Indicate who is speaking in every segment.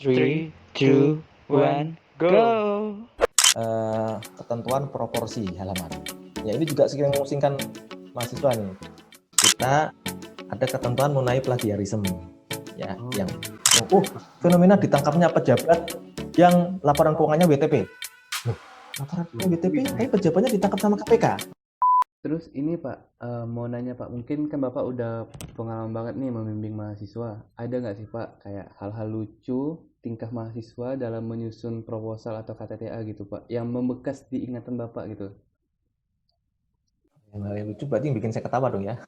Speaker 1: Three, two, one, go.
Speaker 2: Ketentuan proporsi halaman. Ya ini juga sering memusingkan mahasiswa nih. Kita ada ketentuan mengenai plagiarisme, ya, yang fenomena ditangkapnya pejabat yang laporan keuangannya WTP. Loh, laporan keuangan WTP, tapi pejabatnya ditangkap sama KPK.
Speaker 3: Terus ini Pak, mau nanya Pak, mungkin kan Bapak udah pengalaman banget nih membimbing mahasiswa. Ada nggak sih Pak kayak hal-hal lucu tingkah mahasiswa dalam menyusun proposal atau KTTA gitu Pak, yang membekas di ingatan Bapak gitu?
Speaker 2: Yang lucu berarti yang bikin saya ketawa dong ya.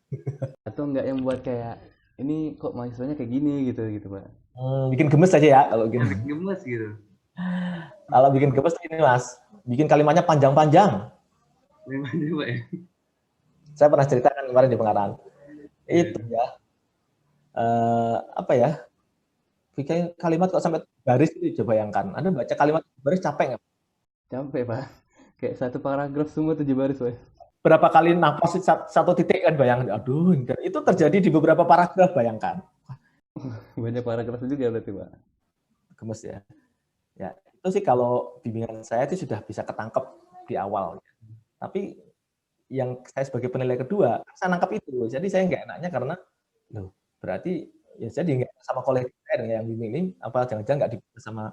Speaker 3: Atau nggak yang buat kayak, ini kok mahasiswanya kayak gini gitu Pak?
Speaker 2: Bikin gemes aja ya kalau gini.
Speaker 3: Gemes gitu.
Speaker 2: Kalau bikin gemes ini Mas, bikin kalimatnya panjang-panjang.
Speaker 3: Gimana Pak ya?
Speaker 2: Saya pernah ceritakan kemarin di Pengarang. Itu ya, apa ya? Bikin kalimat kok sampai baris itu coba bayangkan. Anda baca kalimat baris capek nggak?
Speaker 3: Capek Pak. Kayak satu paragraf semua 7 baris Pak.
Speaker 2: Berapa kali nafas satu titik kan bayangkan. Aduh, itu terjadi di beberapa paragraf bayangkan.
Speaker 3: Banyak paragraf juga berarti Pak.
Speaker 2: Gemes ya. Ya, itu sih kalau bimbingan saya itu sudah bisa ketangkep di awal. Tapi yang saya sebagai penilai kedua, saya nangkap itu. Jadi saya nggak enaknya karena, loh, berarti ya jadi nggak sama kolektif saya yang bimbing ini, apa jangan-jangan nggak dibaca sama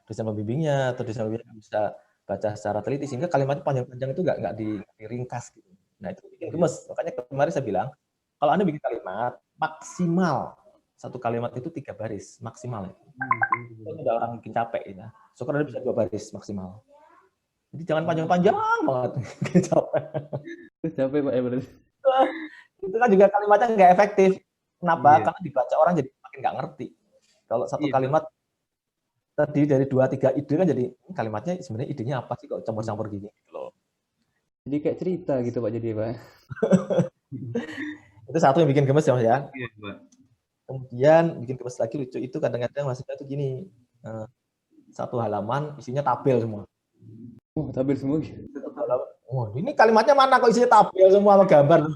Speaker 2: dosen pembimbingnya atau dosen pembimbingnya bisa baca secara teliti sehingga kalimatnya panjang-panjang itu nggak diringkas gitu. Nah itu bikin gemes. Makanya kemarin saya bilang kalau Anda bikin kalimat maksimal satu kalimat itu 3 baris maksimal. Itu udah orang bikin capek ya. Syukur Anda bisa 2 baris maksimal. Jadi jangan panjang-panjang banget. Capek.
Speaker 3: Capek Pak ya berarti.
Speaker 2: Itu kan juga kalimatnya nggak efektif. Kenapa? Karena dibaca orang jadi makin nggak ngerti. Kalau satu kalimat terdiri dari 2-3 ide kan jadi kalimatnya sebenarnya idenya apa sih kok campur-campur gini gitu loh.
Speaker 3: Jadi kayak cerita gitu Pak jadi Pak.
Speaker 2: Itu satu yang bikin gemes ya Mas ya.
Speaker 3: Iya Pak.
Speaker 2: Kemudian bikin gemes lagi lucu itu kadang-kadang mahasiswa itu gini, satu halaman isinya tabel semua.
Speaker 3: Tabel semua gitu.
Speaker 2: Ini kalimatnya mana kok isinya tabel semua sama gambar.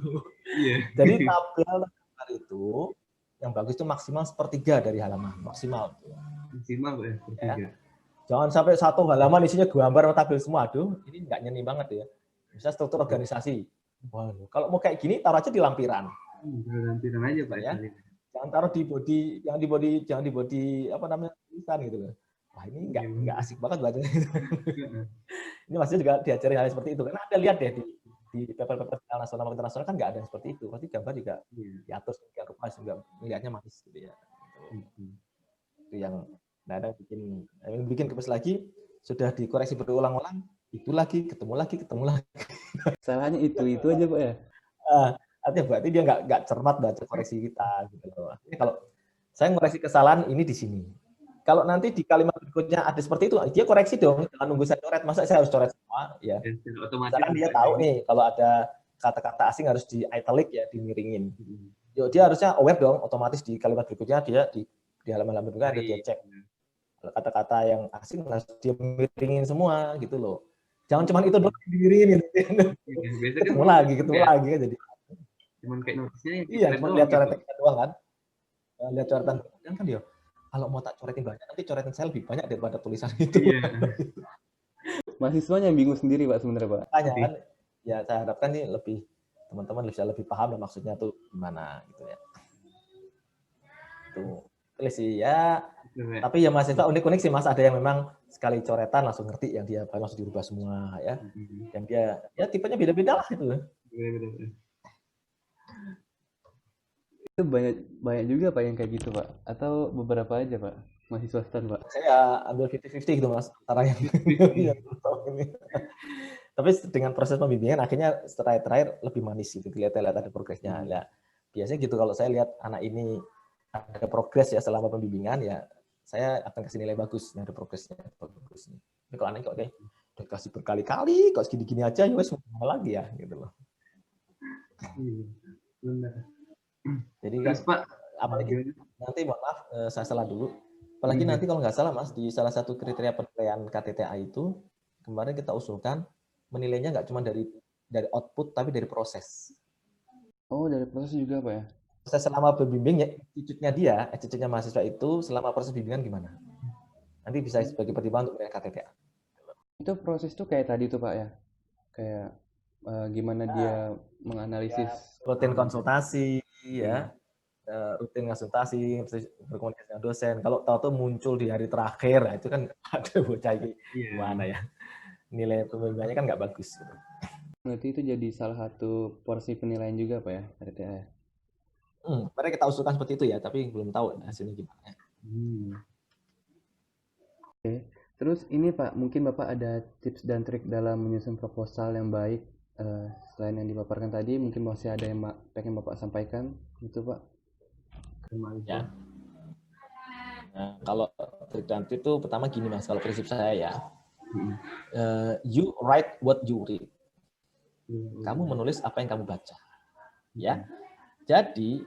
Speaker 3: Iya.
Speaker 2: Jadi tabel itu yang bagus itu maksimal 1/3 dari halaman maksimal.
Speaker 3: Maksimal Pak ya, 1/3.
Speaker 2: Ya. Jangan sampai satu halaman isinya gambar atau tabel semua. Aduh, ini nggak nyeni banget ya. Bisa struktur organisasi. Waduh, kalau mau kayak gini taruh aja di lampiran.
Speaker 3: Lampiran aja Pak
Speaker 2: ya. Jangan taruh di body, jangan di body apa namanya tulisan gitu loh. Wah ini nggak asik banget bacanya. Ini maksudnya juga diajari hal seperti itu. Karena Anda lihat deh di paper-paper nasional maupun internasional kan nggak ada yang seperti itu. Pasti gambar juga diatur sedemikian rupa sehingga melihatnya manis gitu ya. Itu yang ada bikin gemes lagi sudah dikoreksi berulang-ulang itu lagi ketemu lagi.
Speaker 3: Salahnya itu aja Pak ya.
Speaker 2: Artinya berarti dia nggak cermat baca koreksi kita gitu loh. Artinya kalau saya ngoreksi kesalahan ini di sini. Kalau nanti di kalimat berikutnya ada seperti itu, dia koreksi dong. Jangan nunggu saya coret. Masa saya harus coret semua? Ya. Misalkan dia tahu nih kalau ada kata-kata asing harus di italic ya, dimiringin. Dia harusnya aware dong, otomatis di kalimat berikutnya dia di halaman-halaman berikutnya ada dia cek. Kalau kata-kata yang asing harus dia miringin semua gitu loh. Jangan cuma itu doang dimiringin. Ketemu lagi kan jadi.
Speaker 3: Cuman kayak notisnya
Speaker 2: iya, cuma lihat coretannya doang kan. Lihat coretan kan dia. Kalau mau tak coretin banyak, nanti coretin saya lebih banyak daripada tulisan itu.
Speaker 3: Iya. Mahasiswanya yang bingung sendiri Pak sebenarnya Pak.
Speaker 2: Makanya kan, ya saya harapkan nih teman-teman bisa lebih paham dan maksudnya tuh gimana gitu ya. Tulis sih ya. Tapi ya mahasiswa unik-unik sih Mas, ada yang memang sekali coretan langsung ngerti yang dia langsung dirubah semua ya. Yang dia ya tipenya beda-beda lah itu.
Speaker 3: Beda-beda. Itu banyak juga Pak yang kayak gitu Pak, atau beberapa aja Pak mahasiswa STAN Pak?
Speaker 2: Saya ambil 50-50 gitu Mas antara yang ini. Tapi dengan proses pembimbingan akhirnya terakhir lebih manis gitu, lihat ada progresnya. Ya, biasanya gitu kalau saya lihat anak ini ada progres ya selama pembimbingan ya saya akan kasih nilai bagus ada progresnya. Tapi kalau anak kok kayak udah kasih berkali-kali kok segini-gini aja ya wes mau lagi ya gitu loh.
Speaker 3: Benar.
Speaker 2: Jadi kan apalagi nanti mohon maaf saya salah dulu. Apalagi nanti kalau nggak salah Mas di salah satu kriteria penilaian KTTA itu kemarin kita usulkan menilainya nggak cuma dari output tapi dari proses.
Speaker 3: Oh dari proses juga Pak ya?
Speaker 2: Proses selama berbimbing ya attitude-nya mahasiswa itu selama proses bimbingan gimana? tapi bisa sebagai pertimbangan untuk menilai KTTA.
Speaker 3: Itu proses tuh kayak tadi tuh Pak ya, kayak gimana dia menganalisis
Speaker 2: Rutin konsultasi, ya, rutin konsultasi, berkomunikasi dengan dosen. Kalau tahu tuh muncul di hari terakhir, nah itu kan ada bocah ini gimana ya, nilai pembimbingannya kan nggak bagus. Gitu.
Speaker 3: Berarti itu jadi salah satu porsi penilaian juga Pak ya, KTTA ya?
Speaker 2: Mereka kita usulkan seperti itu ya, tapi belum tahu hasilnya gimana.
Speaker 3: Oke. Terus ini Pak, mungkin Bapak ada tips dan trik dalam menyusun proposal yang baik selain yang dipaparkan tadi, mungkin masih ada yang pengen Bapak sampaikan gitu Pak?
Speaker 2: Ya. Nah, kalau trik dan trik itu pertama gini Mas, kalau prinsip saya ya, you write what you read. Kamu menulis apa yang kamu baca. Ya. Jadi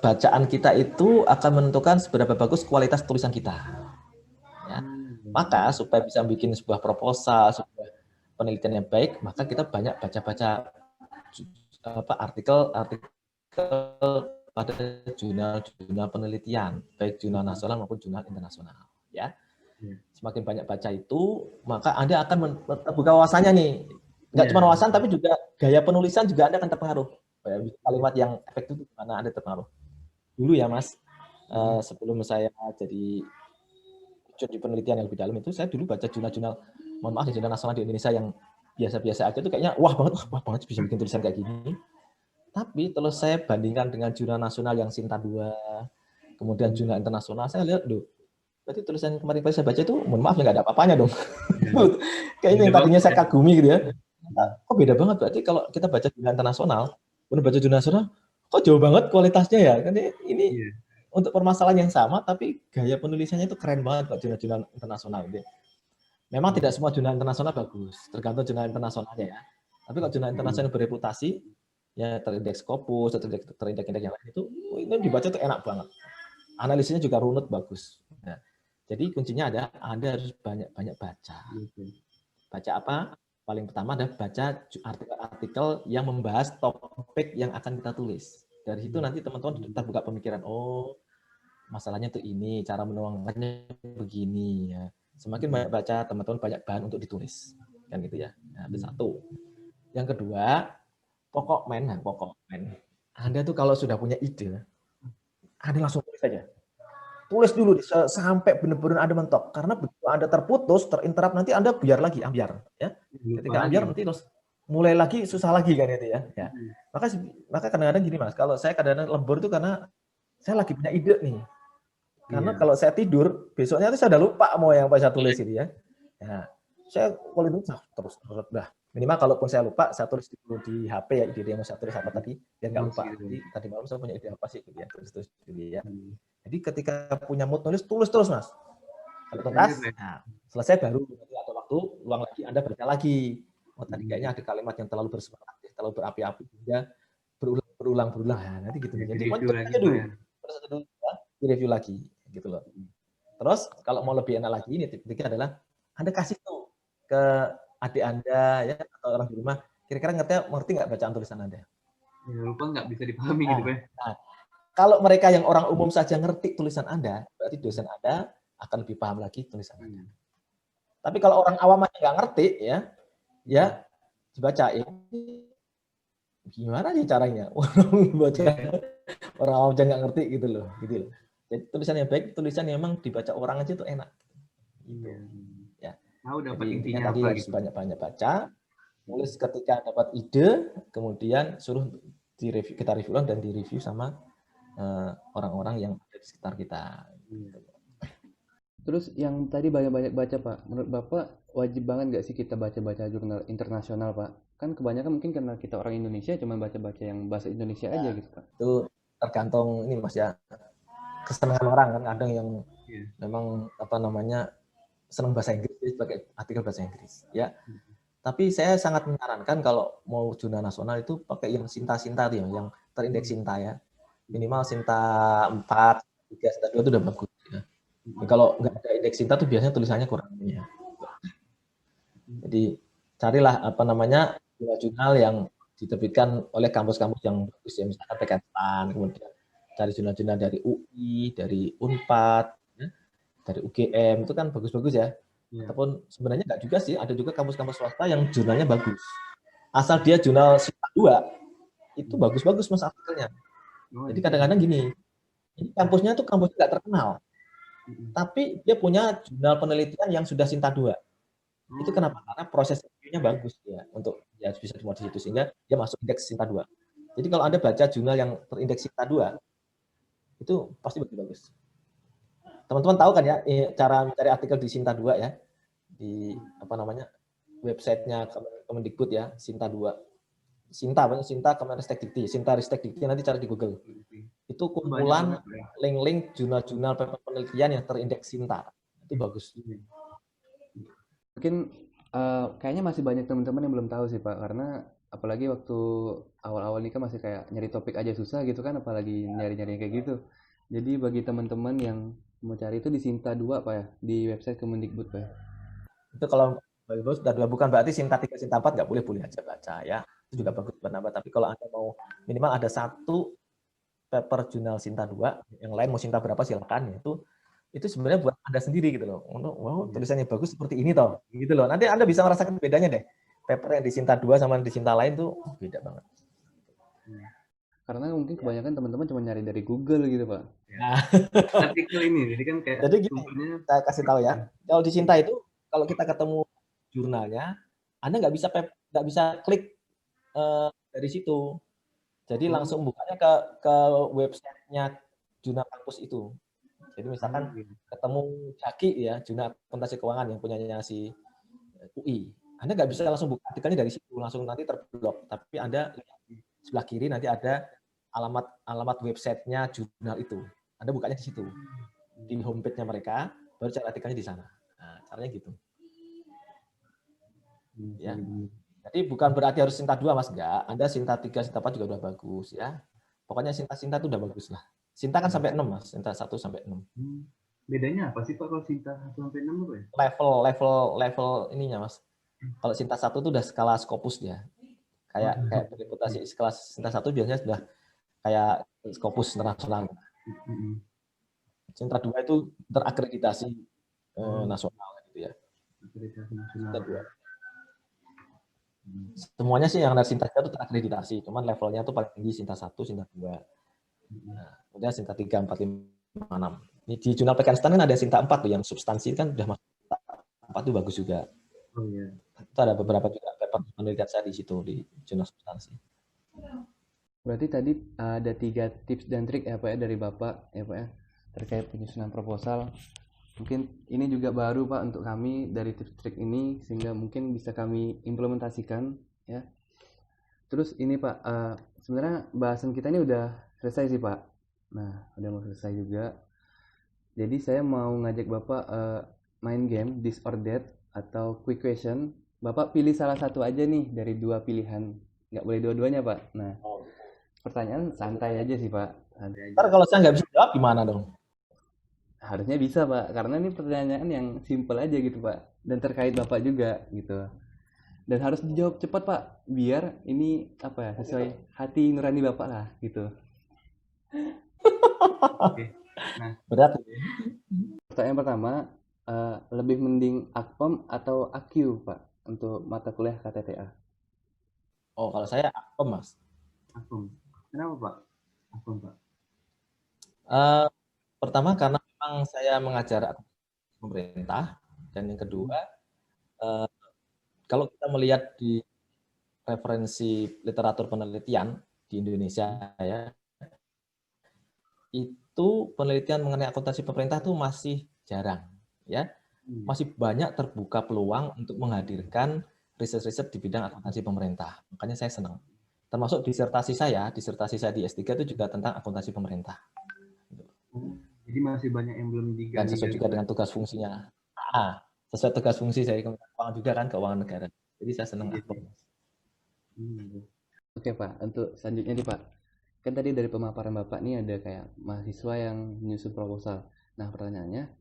Speaker 2: bacaan kita itu akan menentukan seberapa bagus kualitas tulisan kita. Ya. Maka supaya bisa bikin sebuah proposal, sebuah penelitian yang baik, maka kita banyak baca-baca artikel pada jurnal penelitian, baik jurnal nasional maupun jurnal internasional. Ya. Semakin banyak baca itu, maka Anda akan terbuka wawasannya nih. Nggak cuma wawasan, tapi juga gaya penulisan juga Anda akan terpengaruh. Kalimat yang efektif itu mana Anda terpengaruh. Dulu ya Mas, sebelum saya jadi di penelitian yang lebih dalam itu, saya dulu baca jurnal-jurnal, mohon maaf, jurnal nasional di Indonesia yang biasa-biasa aja itu kayaknya wah banget bisa bikin tulisan kayak gini. Tapi terus saya bandingkan dengan jurnal nasional yang Sinta 2, kemudian jurnal internasional, saya lihat, berarti tulisan kemarin saya baca itu, mohon maaf ya nggak ada apa-apanya dong. Kayaknya yang tadinya saya kagumi gitu ya. Kok beda banget, berarti kalau kita baca jurnal internasional, baca jurnal nasional, kok jauh banget kualitasnya ya. Kan ini untuk permasalahan yang sama, tapi gaya penulisannya itu keren banget kok jurnal-jurnal internasional. Memang tidak semua jurnal internasional bagus, tergantung jurnal internasionalnya ya. Tapi kalau jurnal internasional bereputasi, ya terindeks Scopus, terindeks yang lain itu dibaca tuh enak banget. Analisisnya juga runut bagus. Nah, jadi kuncinya Anda harus banyak baca. Baca apa? Paling pertama adalah baca artikel-artikel yang membahas topik yang akan kita tulis. Dari situ nanti teman-teman terbuka pemikiran, oh masalahnya tuh ini, cara menuangkannya begini. Ya. Semakin banyak baca, teman-teman banyak bahan untuk ditulis. Kan gitu ya. Nah, itu satu. Yang kedua, pokok men. Anda tuh kalau sudah punya ide, Anda langsung tulis saja. Tulis dulu sampai benar-benar Anda mentok. Karena begitu Anda terputus, terinterap, nanti Anda biar lagi, ambiar. Ya. Ketika ambiar, nanti terus mulai lagi, susah lagi kan itu ya. Ya. Maka kadang-kadang gini Mas, kalau saya kadang-kadang lembur itu karena saya lagi punya ide nih. Karena kalau saya tidur, besoknya itu saya udah lupa mau yang saya tulis itu ya. Nah, saya kalau itu terus dah. Minimal kalaupun saya lupa, saya tulis dulu di HP ya, ide yang mau saya tulis apa tadi, biar nggak lupa. Jadi tadi malam saya punya ide apa sih, ya tulis dulu ya. Jadi ketika punya mood nulis, tulis terus Mas. Kalau tuntas, nah, selesai baru ada waktu, luang lagi Anda baca lagi. Oh tadi kayaknya ada kalimat yang terlalu bersemangat, terlalu berapi-api, ya berulang. Nah, nanti gitu. Jadi aja dulu. Terus direview lagi, gitu loh. Terus kalau mau lebih enak lagi, ini tip ketiga adalah Anda kasih tuh ke adik Anda ya atau orang di rumah, kira-kira ngerti nggak bacaan tulisan Anda?
Speaker 3: Ya, lupa nggak bisa dipahami gitu Pak.
Speaker 2: Nah, kalau mereka yang orang umum saja ngerti tulisan Anda, berarti dosen Anda akan lebih paham lagi tulisan Anda. Tapi kalau orang awam aja nggak ngerti ya dibaca ini gimana sih caranya? Orang awam aja nggak ngerti gitu loh. Jadi tulisan yang baik, tulisan yang memang dibaca orang aja itu enak. Gitu. Ya. Jadi intinya tadi harus banyak-banyak baca, nulis ketika dapat ide, kemudian suruh kita review dan direview sama orang-orang yang ada di sekitar kita.
Speaker 3: Terus yang tadi banyak-banyak baca Pak, menurut Bapak wajib banget nggak sih kita baca-baca jurnal internasional Pak? Kan kebanyakan mungkin karena kita orang Indonesia cuma baca-baca yang bahasa Indonesia aja gitu Pak.
Speaker 2: Itu tergantung ini Mas ya, kesenangan orang kan, ada yang memang senang bahasa Inggris, pakai artikel bahasa Inggris ya. Tapi saya sangat menyarankan kalau mau jurnal nasional itu pakai yang Sinta tuh yang terindeks Sinta ya. Minimal Sinta 4, 3, Sinta 2 itu udah bagus ya. Kalau nggak ada indeks Sinta tuh biasanya tulisannya kurang ya. Jadi carilah jurnal yang diterbitkan oleh kampus-kampus yang bagus ya, misalkan PKN, kemudian cari jurnal-jurnal dari UI, dari Unpad, ya. dari UGM itu kan bagus-bagus ya.
Speaker 3: Iya.
Speaker 2: Ataupun sebenarnya nggak juga sih, ada juga kampus-kampus swasta yang jurnalnya bagus. Asal dia jurnal Sinta 2, itu bagus-bagus Mas artikelnya.
Speaker 3: Oh,
Speaker 2: Jadi
Speaker 3: iya.
Speaker 2: kadang-kadang gini, ini kampusnya tuh kampus nggak terkenal, tapi dia punya jurnal penelitian yang sudah Sinta 2. Itu kenapa? Karena proses reviewnya bagus ya, untuk ya bisa dimuat di situ, sehingga dia masuk indeks Sinta 2. Jadi kalau Anda baca jurnal yang terindeks Sinta 2, itu pasti bagus-bagus. Teman-teman tahu kan ya cara mencari artikel di Sinta 2 ya, di apa namanya, websitenya Kemendikbud ya, Sinta 2. Sinta Kemenristek-Dikti, Sinta Ristek-Dikti, nanti cari di Google. Itu kumpulan link-link jurnal-jurnal paper penelitian yang terindeks Sinta. Itu bagus.
Speaker 3: Mungkin kayaknya masih banyak teman-teman yang belum tahu sih Pak, karena apalagi waktu awal-awal ini kan masih kayak nyari topik aja susah gitu kan, apalagi nyari-nyari kayak gitu. Jadi bagi teman-teman yang mau cari itu di Sinta 2 Pak ya, di website Kemendikbud Pak ya.
Speaker 2: Itu kalau bagus sudah 2, bukan berarti Sinta 3, Sinta 4 nggak boleh aja baca ya. Itu juga bagus buat nambah. Tapi kalau Anda mau minimal ada 1 paper jurnal Sinta 2, yang lain mau Sinta berapa silakan ya. Itu sebenarnya buat Anda sendiri gitu loh. Wow, tulisannya bagus seperti ini toh. Gitu loh. Nanti Anda bisa merasakan bedanya deh. Paper yang di Sinta 2 sama di Sinta lain tuh beda banget.
Speaker 3: Karena mungkin kebanyakan teman-teman cuma nyari dari Google gitu Pak.
Speaker 2: Nah,
Speaker 3: Artikel ini, jadi kan kayak
Speaker 2: jadi gini, saya kasih tahu ya. Kalau di Sinta itu, kalau kita ketemu jurnalnya, Anda nggak bisa klik dari situ. Jadi langsung bukanya ke websitenya jurnal kampus itu. Jadi misalkan ketemu Jaki ya, jurnal akuntansi keuangan yang punyanya si UI. Anda nggak bisa langsung buka artikelnya dari situ, langsung nanti terblok. Tapi Anda lihat di sebelah kiri nanti ada alamat websitenya jurnal itu. Anda bukanya di situ. Di homepage-nya mereka, baru cari artikelnya di sana. Nah, caranya gitu. Ya. Jadi bukan berarti harus Sinta 2 Mas, enggak. Anda Sinta 3, Sinta 4 juga udah bagus ya. Pokoknya Sinta itu udah bagus lah. Sinta kan sampai 6 Mas, Sinta 1 sampai 6.
Speaker 3: Bedanya apa sih Pak kalau Sinta 1 sampai 6 apa ya?
Speaker 2: Level ininya Mas. Kalau Sinta 1 itu udah skala Scopus dia. Kayak bereputasi kelas Sinta 1 biasanya sudah kayak Scopus internasional. Sinta 2 itu terakreditasi nasional gitu ya.
Speaker 3: Akreditasi nasional.
Speaker 2: Sinta 2. Semuanya sih yang ada Sinta 3 itu terakreditasi, cuman levelnya tuh paling tinggi Sinta 1, Sinta 2. Nah, kemudian Sinta 3, 4, 5, 6. Ini di jurnal Pekanstan kan ada Sinta 4 tuh, yang substansi kan udah masuk Sinta 4 tuh bagus juga.
Speaker 3: Oh iya.
Speaker 2: Itu ada beberapa juga paper penelitian saya di situ, di jurnal substansi.
Speaker 3: Berarti tadi ada 3 tips dan trik ya Pak ya dari Bapak ya Pak ya, terkait penyusunan proposal. Mungkin ini juga baru Pak untuk kami dari tips trik ini, sehingga mungkin bisa kami implementasikan ya. Terus ini Pak, sebenarnya bahasan kita ini udah selesai sih Pak. Nah, udah mau selesai juga. Jadi saya mau ngajak Bapak main game This or That atau Quick Question. Bapak pilih salah satu aja nih dari 2 pilihan. Nggak boleh dua-duanya Pak. Nah, pertanyaan santai aja sih Pak.
Speaker 2: Ntar kalau saya nggak bisa jawab gimana dong?
Speaker 3: Harusnya bisa Pak, karena ini pertanyaan yang simple aja gitu Pak, dan terkait Bapak juga gitu. Dan harus dijawab cepat Pak, biar ini apa ya, sesuai hati nurani Bapak lah gitu. Oke. Nah,
Speaker 2: Berat.
Speaker 3: pertanyaan pertama, lebih mending Akpom atau AQ Pak untuk mata kuliah KTTA?
Speaker 2: Oh, kalau saya Akpom Mas.
Speaker 3: Akpom. Kenapa Pak? Akpom Pak.
Speaker 2: Pertama karena memang saya mengajar pemerintah, dan yang kedua kalau kita melihat di referensi literatur penelitian di Indonesia ya, itu penelitian mengenai akuntansi pemerintah itu masih jarang ya, masih banyak terbuka peluang untuk menghadirkan riset-riset di bidang akuntansi pemerintah. Makanya saya senang. Termasuk disertasi saya di S3 itu juga tentang akuntansi pemerintah.
Speaker 3: Jadi masih banyak yang belum digali.
Speaker 2: Dan sesuai juga dengan tugas fungsinya. Sesuai tugas fungsi saya keuangan juga kan, keuangan negara. Jadi saya senang Akpom.
Speaker 3: Oke Pak, untuk selanjutnya nih Pak. Kan tadi dari pemaparan Bapak nih ada kayak mahasiswa yang menyusun proposal. Nah pertanyaannya,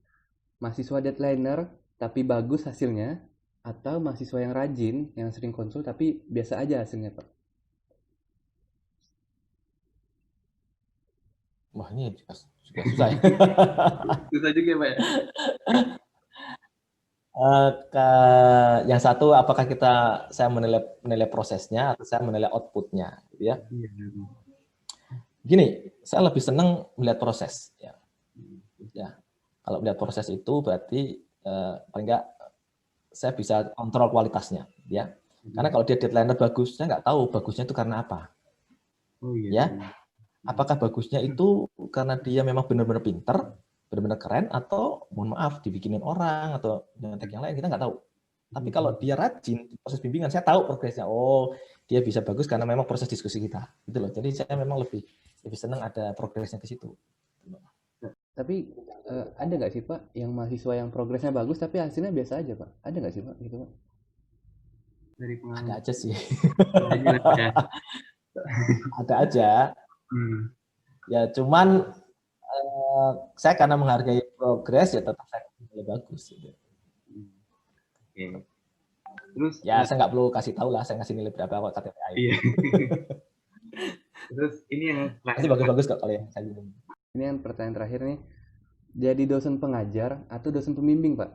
Speaker 3: mahasiswa deadlineer tapi bagus hasilnya, atau mahasiswa yang rajin, yang sering konsul tapi biasa aja hasilnya Pak? Wah
Speaker 2: ini Ya, susah ya.
Speaker 3: Susah juga Pak ya.
Speaker 2: Yang satu, apakah saya menilai prosesnya atau saya menilai outputnya, gitu ya. Gini, saya lebih senang melihat proses. Ya. Kalau melihat proses itu berarti paling nggak saya bisa kontrol kualitasnya, ya. Karena kalau dia deadline bagus, saya nggak tahu bagusnya itu karena apa. Ya, apakah bagusnya itu karena dia memang benar-benar pinter, benar-benar keren, atau mohon maaf dibikinin orang atau nyontek yang lain, kita nggak tahu. Tapi kalau dia rajin proses bimbingan, saya tahu progresnya. Oh, dia bisa bagus karena memang proses diskusi kita, gitu loh. Jadi saya memang lebih senang ada progresnya ke situ.
Speaker 3: Tapi ada nggak sih Pak yang mahasiswa yang progresnya bagus tapi hasilnya biasa aja Pak? Ada nggak sih Pak gitu Pak? Dari pengalaman.
Speaker 2: Ada aja sih. Ada aja. Ya cuman saya karena menghargai progres ya tetap saya lebih bagus. Gitu.
Speaker 3: Oke. Terus
Speaker 2: ya saya nggak perlu kasih tahu lah saya ngasih nilai berapa kok KTTA.
Speaker 3: Iya. Terus ini yang
Speaker 2: masih bagus-bagus kok kalau yang saya bilang.
Speaker 3: Ini yang pertanyaan terakhir nih. Jadi dosen pengajar atau dosen pembimbing, Pak?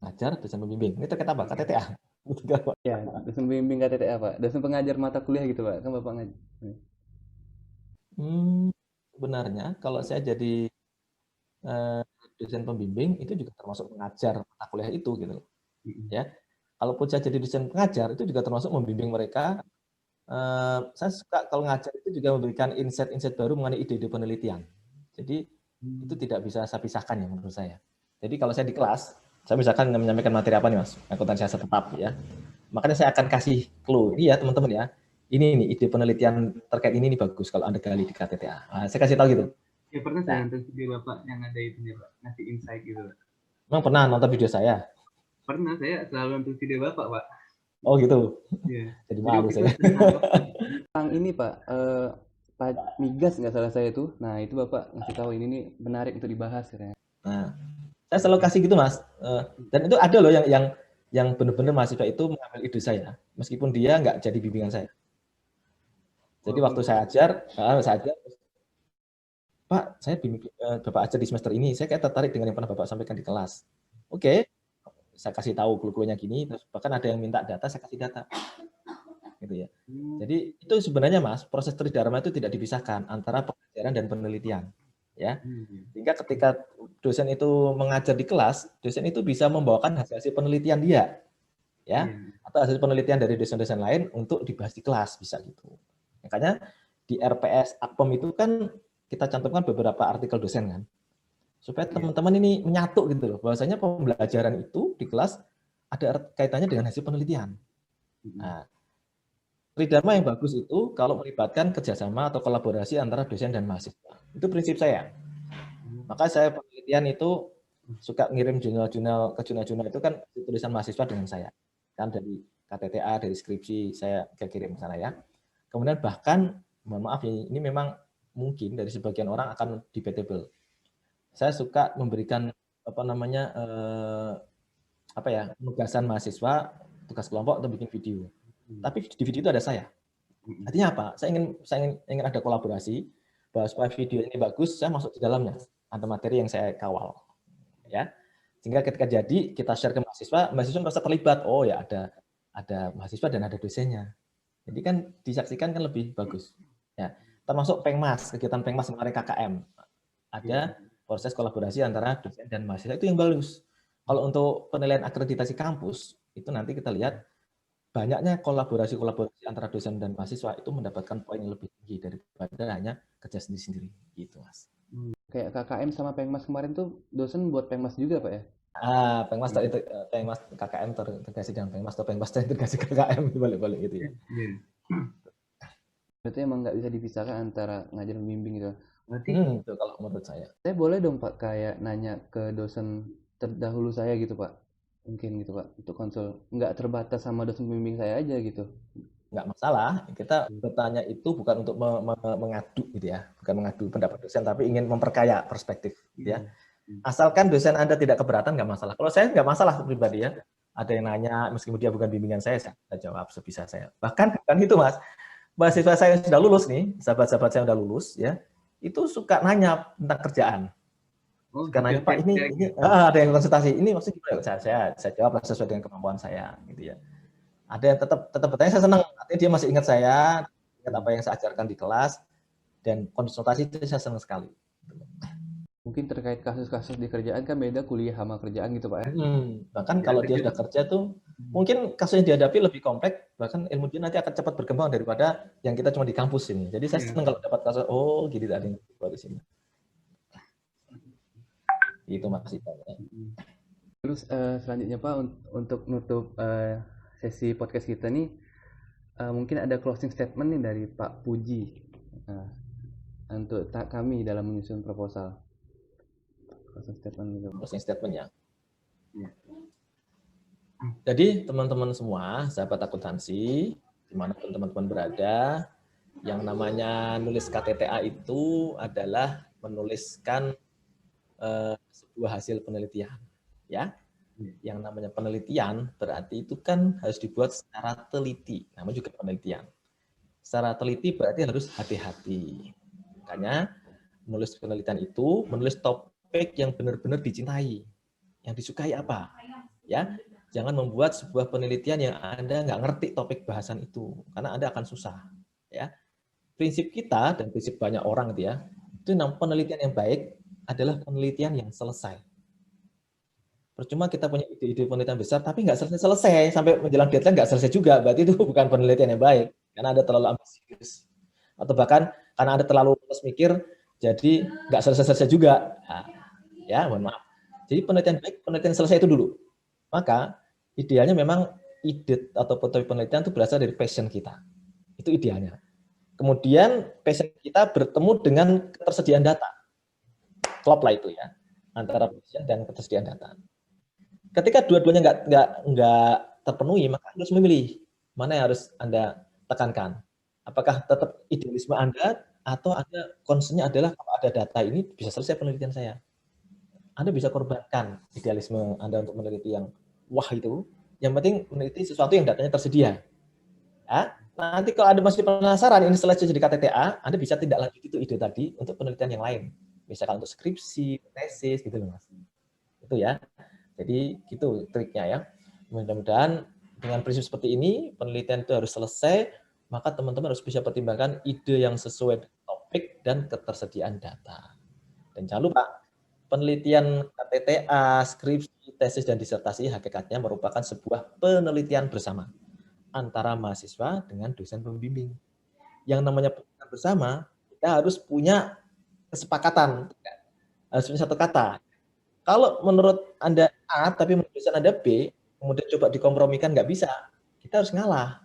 Speaker 2: Ngajar, dosen pembimbing. Ini terkait apa? KTTA?
Speaker 3: Ya, dosen pembimbing KTTA, Pak. Dosen pengajar mata kuliah gitu, Pak. Kan Bapak ngajar.
Speaker 2: Sebenarnya kalau saya jadi dosen pembimbing itu juga termasuk mengajar mata kuliah itu gitu loh. Ya. Kalaupun saya jadi dosen pengajar itu juga termasuk membimbing mereka. Saya suka kalau ngajar itu juga memberikan insight-insight baru mengenai ide-ide penelitian. Jadi itu tidak bisa saya pisahkan ya menurut saya. Jadi kalau saya di kelas, saya misalkan menyampaikan materi apa nih Mas, akuntansi siasat tetap ya. Makanya saya akan kasih clue, ini ya teman-teman ya. Ini nih ide penelitian terkait ini nih bagus kalau Anda gali di KTTA. Nah, saya kasih tahu gitu.
Speaker 3: Ya pernah saya nonton video Bapak yang ada itu nih Pak, ngasih insight gitu.
Speaker 2: Emang pernah nonton video saya?
Speaker 3: Pernah, saya selalu nonton video Bapak, Pak.
Speaker 2: Oh gitu.
Speaker 3: Iya.
Speaker 2: Jadi malu saya.
Speaker 3: Tentang ini Pak, Pak Migas nggak salah saya itu. Nah itu Bapak ngasih tahu ini nih menarik untuk dibahas katanya.
Speaker 2: Nah, saya selalu kasih gitu Mas. Dan itu ada loh yang benar-benar mahasiswa itu mengambil ide saya, meskipun dia nggak jadi bimbingan saya. Jadi waktu saya ajar, Pak, saya Bapak ajar di semester ini, saya kayak tertarik dengan yang pernah Bapak sampaikan di kelas. Oke, saya kasih tahu clue-cluenya gini, terus bahkan ada yang minta data, saya kasih data. Gitu ya. Jadi itu sebenarnya Mas, proses tridharma itu tidak dipisahkan antara pengajaran dan penelitian. Ya. Sehingga ketika dosen itu mengajar di kelas, dosen itu bisa membawakan hasil penelitian dia. Ya. Atau hasil penelitian dari dosen-dosen lain untuk dibahas di kelas, bisa gitu. Makanya di RPS Akpom itu kan kita cantumkan beberapa artikel dosen kan. Supaya teman-teman ini menyatu gitu loh, bahwasanya pembelajaran itu di kelas ada kaitannya dengan hasil penelitian. Nah, tridharma yang bagus itu kalau melibatkan kerjasama atau kolaborasi antara dosen dan mahasiswa. Itu prinsip saya. Maka saya penelitian itu suka ngirim jurnal-jurnal ke jurnal-jurnal itu kan tulisan mahasiswa dengan saya. Kan dari KTTA, dari skripsi saya kirim ke sana ya. Kemudian bahkan, mohon maaf ini memang mungkin dari sebagian orang akan debatable. Saya suka memberikan penugasan mahasiswa, tugas kelompok untuk bikin video. Tapi di video itu ada saya. Artinya apa? Saya ingin ada kolaborasi, bahwa supaya video ini bagus, saya masuk di dalamnya. Ada materi yang saya kawal. Ya. Sehingga ketika jadi, kita share ke mahasiswa merasa terlibat. Oh ya ada mahasiswa dan ada dosennya. Jadi kan disaksikan kan lebih bagus. Ya. Termasuk Pengmas, kegiatan Pengmas kemarin KKM. Ada proses kolaborasi antara dosen dan mahasiswa, itu yang bagus. Kalau untuk penilaian akreditasi kampus, itu nanti kita lihat banyaknya kolaborasi antara dosen dan mahasiswa itu mendapatkan poin yang lebih tinggi daripada hanya kerja sendiri-sendiri. Gitu, Mas.
Speaker 3: Kayak KKM sama Pengmas kemarin tuh dosen buat Pengmas juga, Pak ya?
Speaker 2: Pengmas KKM terintegrasi dengan Pengmas atau Pengmas terintegrasi KKM, balik-balik gitu ya.
Speaker 3: Berarti emang nggak bisa dipisahkan antara ngajar dan bimbing gitu. Berarti
Speaker 2: itu kalau menurut saya.
Speaker 3: Saya boleh dong Pak kayak nanya ke dosen terdahulu saya gitu Pak. Mungkin gitu Pak, untuk konsul. Nggak terbatas sama dosen pembimbing saya aja gitu.
Speaker 2: Nggak masalah, kita bertanya itu bukan untuk mengadu gitu ya, bukan mengadu pendapat dosen, tapi ingin memperkaya perspektif gitu ya. Asalkan dosen Anda tidak keberatan, nggak masalah. Kalau saya nggak masalah pribadi ya, ada yang nanya, meskipun dia bukan bimbingan saya jawab sebisa saya. Bahkan bukan itu Mas, mahasiswa saya yang sudah lulus nih, sahabat-sahabat saya yang sudah lulus ya, itu suka nanya tentang kerjaan.
Speaker 3: Oh,
Speaker 2: Suka nanya, Pak, ini ada yang konsultasi, ini maksudnya gimana? Saya jawab sesuai dengan kemampuan saya, gitu ya. Ada yang tetap bertanya, saya senang, artinya dia masih ingat saya, ingat apa yang saya ajarkan di kelas, dan konsultasi itu saya senang sekali.
Speaker 3: Mungkin terkait kasus-kasus di kerjaan kan beda kuliah sama kerjaan gitu Pak ya.
Speaker 2: Bahkan kalau dia sudah kerja tuh, mungkin kasus yang dihadapi lebih kompleks, bahkan ilmu dia nanti akan cepat berkembang daripada yang kita cuma di kampus ini. Jadi saya senang kalau dapat kasus, oh gini tadi di sini. Itu masih banyak.
Speaker 3: Terus selanjutnya Pak, untuk nutup sesi podcast kita nih, mungkin ada closing statement nih dari Pak Puji untuk kami dalam menyusun proposal.
Speaker 2: Closing statement ya. Jadi teman-teman semua, sahabat akuntansi, dimanapun teman-teman berada, yang namanya nulis KTTA itu adalah menuliskan sebuah hasil penelitian, ya. Yang namanya penelitian berarti itu kan harus dibuat secara teliti, namanya juga penelitian. Secara teliti berarti harus hati-hati. Makanya menulis penelitian itu menulis topik yang benar-benar dicintai, yang disukai apa, ya. Jangan membuat sebuah penelitian yang Anda nggak ngerti topik bahasan itu, karena Anda akan susah, ya. Prinsip kita dan prinsip banyak orang itu ya, itu penelitian yang baik adalah penelitian yang selesai. Percuma kita punya ide-ide penelitian besar, tapi nggak selesai-selesai, sampai menjelang deadline nggak selesai juga, berarti itu bukan penelitian yang baik, karena Anda terlalu ambisius. Atau bahkan karena Anda terlalu terus mikir, jadi nggak selesai-selesai juga. Nah, ya, mohon maaf. Jadi penelitian baik, penelitian selesai itu dulu. Maka idealnya memang ide atau topik penelitian itu berasal dari passion kita. Itu idealnya. Kemudian passion kita bertemu dengan ketersediaan data. Klop lah itu ya, antara passion dan ketersediaan data. Ketika dua-duanya nggak terpenuhi, maka harus memilih mana yang harus Anda tekankan. Apakah tetap idealisme Anda atau Anda concern-nya adalah kalau ada data ini bisa selesai penelitian saya. Anda bisa korbankan idealisme Anda untuk meneliti yang wah itu. Yang penting meneliti sesuatu yang datanya tersedia. Ya, nanti kalau Anda masih penasaran ini selesai jadi KTTA, Anda bisa tindak lanjut itu ide tadi untuk penelitian yang lain. Misalkan untuk skripsi, tesis gitu loh Mas. Itu ya. Jadi gitu triknya ya. Mudah-mudahan dengan prinsip seperti ini, penelitian itu harus selesai, maka teman-teman harus bisa pertimbangkan ide yang sesuai dengan topik dan ketersediaan data. Dan jangan lupa, penelitian KTTA, skripsi, tesis, dan disertasi hakikatnya merupakan sebuah penelitian bersama antara mahasiswa dengan dosen pembimbing. Yang namanya penelitian bersama, kita harus punya kesepakatan, harus punya satu kata. Kalau menurut Anda A, tapi menurut dosen Anda B, kemudian coba dikompromikan nggak bisa, kita harus ngalah.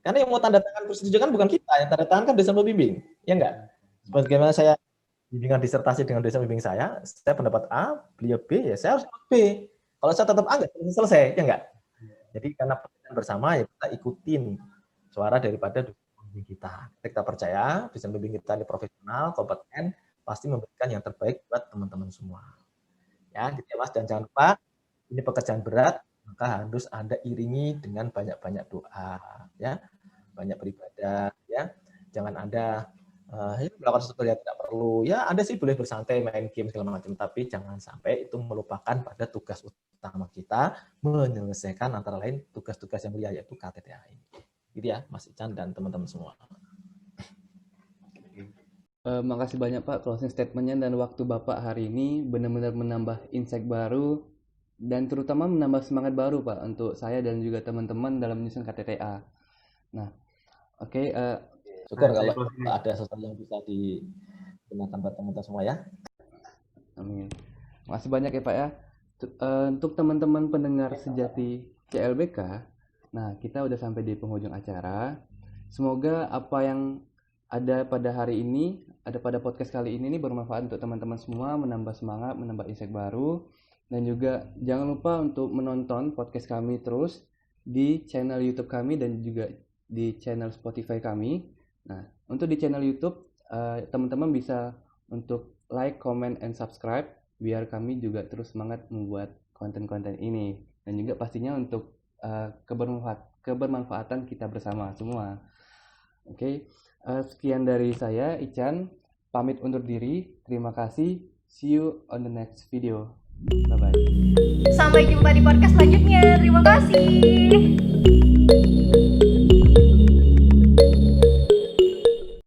Speaker 2: Karena yang mau tanda tangan persetujuan bukan kita, yang tanda tangan kan dosen pembimbing, ya enggak? Bagaimana saya bimbingan disertasi dengan dosen pembimbing saya pendapat A, beliau B, ya saya harus B. Kalau saya tetap A, nggak selesai, ya enggak? Jadi karena penelitian bersama, ya kita ikutin suara daripada dosen pembimbing kita. Kita percaya dosen pembimbing kita ini profesional, kompeten, pasti memberikan yang terbaik buat teman-teman semua. Ya, gitu ya Mas, dan jangan lupa ini pekerjaan berat, maka harus Anda iringi dengan banyak-banyak doa, ya, banyak beribadah, ya. Jangan Anda melakukan sesuatu yang tidak perlu. Ya, Anda sih boleh bersantai, main game segala macam, tapi jangan sampai itu melupakan pada tugas utama kita menyelesaikan antara lain tugas-tugas yang mulia yaitu KTTA ini. Gitu ya, Mas Ican dan teman-teman semua.
Speaker 3: Makasih banyak Pak closing statement-nya, dan waktu Bapak hari ini benar-benar menambah insight baru dan terutama menambah semangat baru Pak untuk saya dan juga teman-teman dalam menyusun KTTA. Nah, oke.
Speaker 2: Syukur kalau ada sesuatu yang bisa digunakan buat teman-teman semua ya.
Speaker 3: Amin. Makasih banyak ya Pak ya. Untuk teman-teman pendengar sejati CLBK, nah kita udah sampai di penghujung acara. Semoga apa yang ada pada hari ini, ada pada podcast kali ini bermanfaat untuk teman-teman semua, menambah semangat, menambah insight baru. Dan juga jangan lupa untuk menonton podcast kami terus di channel YouTube kami dan juga di channel Spotify kami. Nah, untuk di channel YouTube, teman-teman bisa untuk like, comment, and subscribe biar kami juga terus semangat membuat konten-konten ini. Dan juga pastinya untuk kebermanfaatan kita bersama semua. Oke, sekian dari saya, Ican. Pamit undur diri. Terima kasih. See you on the next video. Bye-bye.
Speaker 4: Sampai jumpa di podcast selanjutnya. Terima kasih.